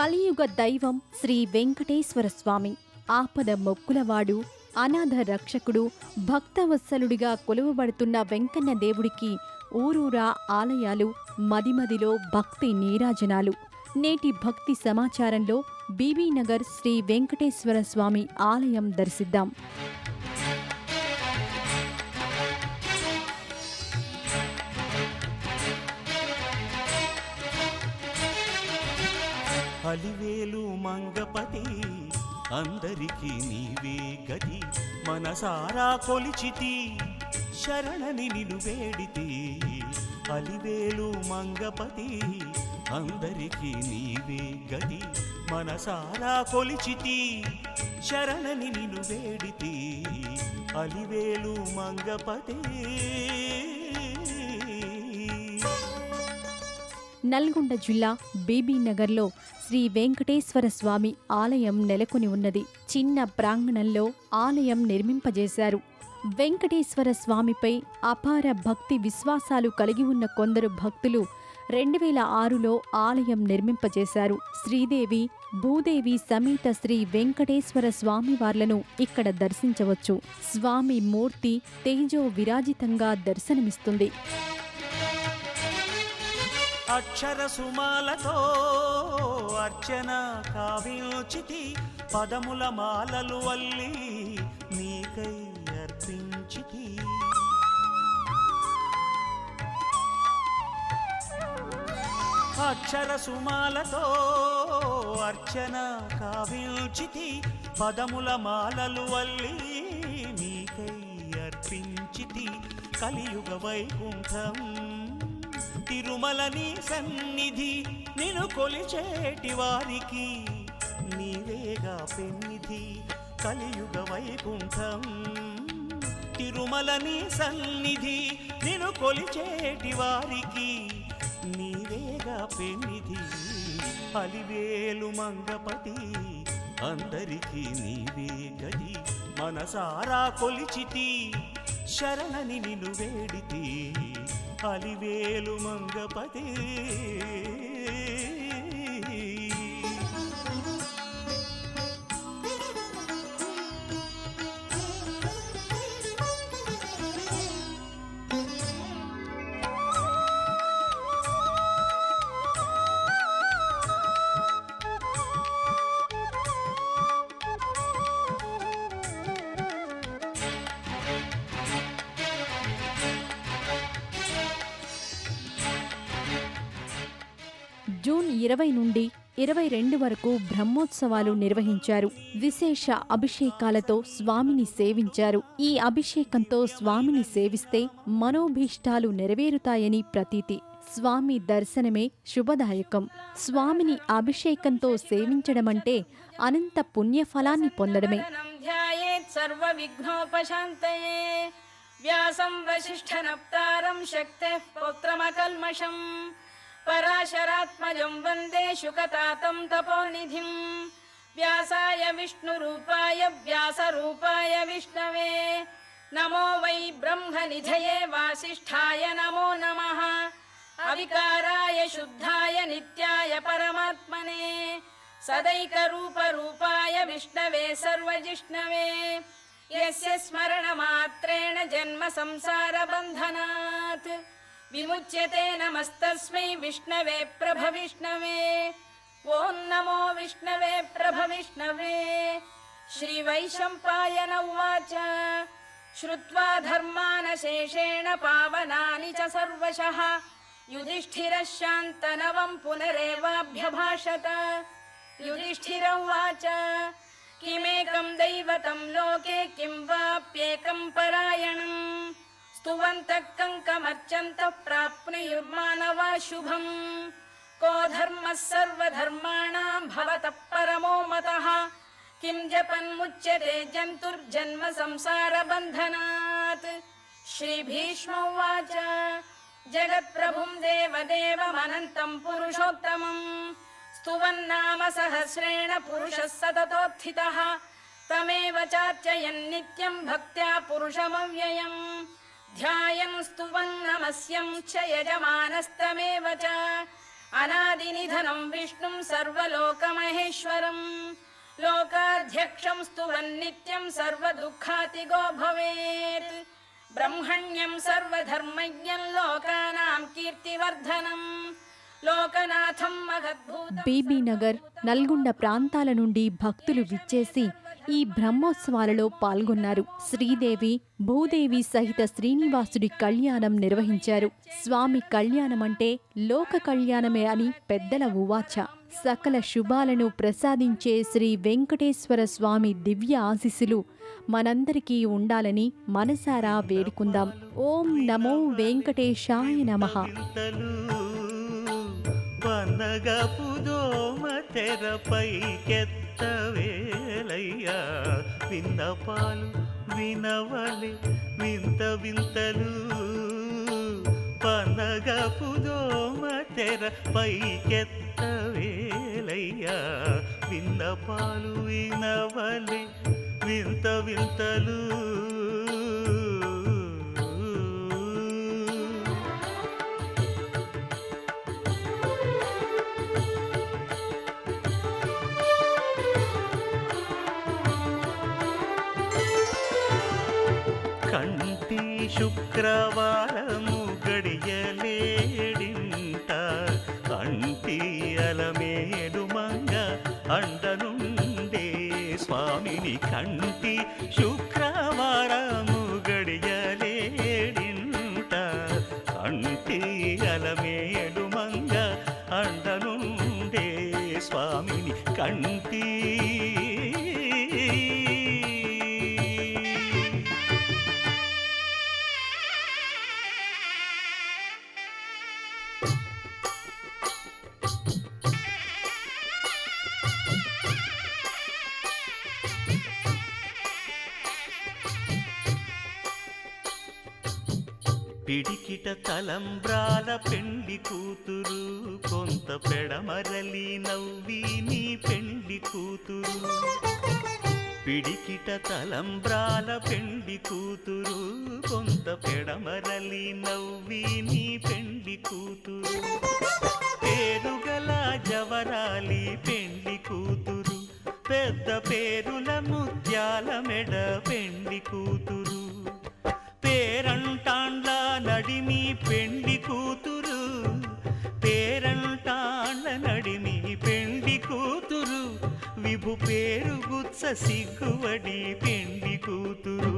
కలియుగ దైవం శ్రీ వెంకటేశ్వర స్వామి. ఆపద మొక్కులవాడు, అనాథ రక్షకుడు, భక్తవత్సలుడిగా కొలువబడుతున్న వెంకన్న దేవుడికి ఊరూరా ఆలయాలు, మదిమదిలో భక్తి నీరాజనాలు. నేటి భక్తి సమాచారంలో బీబీనగర్ శ్రీ వెంకటేశ్వర స్వామి ఆలయం దర్శిద్దాం. అలివేలు మంగపతి అందరికీ నీవే గతి, మనసారా కొలిచితి శరణని నిను వేడితి. అలివేలు మంగపతి అందరికీ నీవే గతి, మనసారా కొలిచితి శరణని నిను వేడితి. అలివేలు మంగపతి. నల్గొండ జిల్లా బీబీనగర్లో శ్రీ వెంకటేశ్వర స్వామి ఆలయం నెలకొని ఉన్నది. చిన్న ప్రాంగణంలో ఆలయం నిర్మింపజేశారు. వెంకటేశ్వర స్వామిపై అపార భక్తి విశ్వాసాలు కలిగి ఉన్న కొందరు భక్తులు 2006లో ఆలయం నిర్మింపజేశారు. శ్రీదేవి, భూదేవి సమేత శ్రీ వెంకటేశ్వర స్వామివార్లను ఇక్కడ దర్శించవచ్చు. స్వామి మూర్తి తేజో విరాజితంగా దర్శనమిస్తుంది. అక్షర సుమాలతో అర్చన కావించితి, పదముల మాలలు వల్లి నీకై అర్పించితి. అక్షర సుమాలతో అర్చన కావించితి, పదముల మాలలు వల్లి నీకై అర్పించితి. కలియుగ వైకుంఠం తిరుమలని సన్నిధి, నిన్ను కొలిచేటి వారికి నీవేగా పెన్నిధి. కలియుగ వైకుంఠం తిరుమలని సన్నిధి, నిన్ను కొలిచేటి వారికి నీవేగా పెన్నిధి. అలివేలు మంగపతి అందరికీ నీవే గది, మనసారా కొలిచితి శరణని నిన్ను వేడితి. అలివేలు మంగపతి. జూన్ 20 నుండి 22 వరకు బ్రహ్మోత్సవాలు నిర్వహించారు. విశేష అభిషేకాలతో స్వామిని సేవించారు. ఈ అభిషేకంతో స్వామిని సేవిస్తే మనోభీష్టాలు నెరవేరుతాయని ప్రతీతి. స్వామి దర్శనమే శుభదాయకం. స్వామిని అభిషేకంతో సేవించడమంటే అనంత పుణ్యఫలాన్ని పొందడమే. వ్యాసం వశిష్ఠనప్తారం శక్తేః పౌత్రమకల్మషం పరాశరాత్మజం వందే శుకతాతం తపోనిధిం. వ్యాసాయ విష్ణురూపాయ వ్యాసరూపాయ విష్ణవే నమో వై బ్రహ్మనిధయే వాసిష్ఠాయ నమో నమః. అవికారాయ శుద్ధాయ నిత్యాయ పరమాత్మనే సదైకరూపరూపాయ విష్ణవే సర్వజిష్ణవే. యస్య స్మరణమాత్రేణ జన్మ సంసార బంధనాత్ విముచ్యతే. నమస్తస్మై విష్ణవే ప్రభవిష్ణవే. ఓం నమో విష్ణవే ప్రభవిష్ణవే. శ్రీవైశంపాయన ఉవాచ శ్రుత్వా ధర్మానశేషేణ పావనాని చ సర్వశః యుధిష్ఠిరః శాంతనవం పునరేవాభ్యభాషత. యుధిష్ఠిర ఉవాచ కిమేకం దైవతం లోకే కిం వాప్యేకం పరాయణం స్తువంతః కంకమర్చन्तః ప్రాప్నుయుర్మానవా శుభం. కో ధర్మః సర్వధర్మాణాం భవతః పరమో మతః కిం జపన్ముచ్యతే జంతుర్జన్మ సంసార బంధనాత్. శ్రీభీష్మ ఉవాచ జగత్ప్రభుం దేవదేవమనంతం పురుషోత్తమం స్తువన్నామ సహస్రేణ పురుషः సతతోత్థితः తమేవ చార్చయన్ నిత్యం భక్త్యా పురుషమవ్యయం. ధ్యాయన్ స్తువన్ నమస్యం చ యజమానస్తమేవ చ అనాదినిధనం విష్ణుం సర్వలోకమహేశ్వరం లోకాధ్యక్షం స్తువన్నిత్యం సర్వదుఃఖాతిగో భవేత్ బ్రహ్మణ్యం సర్వధర్మజ్ఞం లోకానాం కీర్తివర్ధనం లోకనాథం మహద్భూతం. బీబీ నగర్, నల్గొండ ప్రాంతాల నుండి భక్తులు విచ్చేసి ఈ బ్రహ్మోత్సవాలలో పాల్గొన్నారు. శ్రీదేవి, భూదేవి సహిత శ్రీనివాసుడి కళ్యాణం నిర్వహించారు. స్వామి కళ్యాణమంటే లోక కళ్యాణమే అని పెద్దల ఉవాచ. సకల శుభాలను ప్రసాదించే శ్రీ వెంకటేశ్వర స్వామి దివ్య ఆశీస్సులు మనందరికీ ఉండాలని మనసారా వేడుకుందాం. ఓం నమో వెంకటేశాయ నమః. వనగపుదోమ తెరపైకెత్తవేలయ్యా విన్నపాలు వినవలే వింత వింతలు. వనగపుదోమ తెరపైకెత్తవేలయ్యా విన్నపాలు వినవలే వింత వింతలు. కంటి శుక్రవారము గడియలేడింట కంటి అలమేడు మంగ అండనుండే స్వామిని. కంటి శుక్రవారము గడియలేడింట కంటి అలమేడు మంగ అండనుండే స్వామిని. కంటి పిడికిట తలంబ్రాల పెండ్లి కూతురు కొంత పెడమరలి నవ్వి నీ పెండ్లి కూతురు. పిడికిట తలంబ్రాల పెండ్లి కూతురు కొంత పెడమరలి నవ్వి నీ పెండ్లి కూతురు. పేరుగల జవరాలి పెండ్లి కూతురు పెద్ద పేరుల ముత్యాల మెడ పెండ్లి కూతురు. పేరంటాండ్ల నడిమి పెండ్లి కూతురు పేరంటాండ్ల నడిమి పెండ్లి కూతురు. విభు పేరు గుత్స సిగ్గువడి పెండ్లి కూతురు.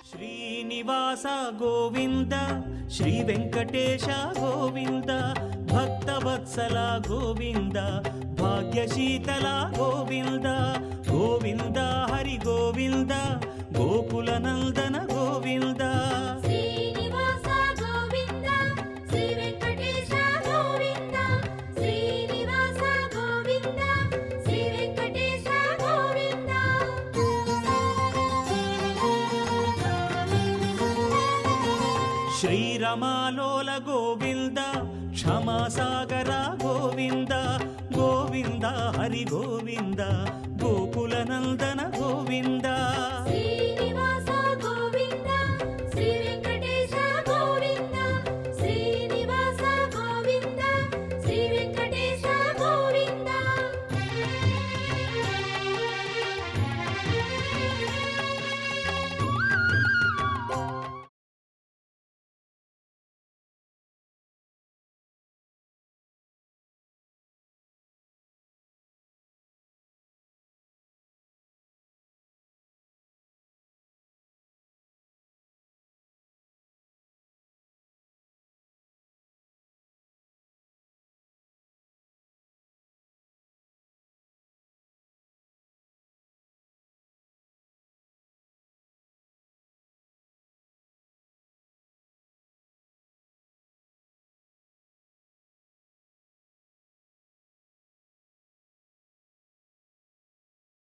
శ్రీనివాస గోవింద శ్రీ వెంకటేశ గోవింద భక్తవత్సల గోవింద భాగ్యశీతల గోవింద గోవింద హరి గోవింద గోకుల నందన గోవింద. శ్రీనివాస గోవింద శ్రీ వెంకటేశ గోవింద శ్రీనివాస గోవింద శ్రీ వెంకటేశ గోవింద. శ్రీరమాలోల గోవింద క్షమాసాగర గోవింద గోవింద హరి గోవింద గోకుల నందన గోవింద. శ్రీ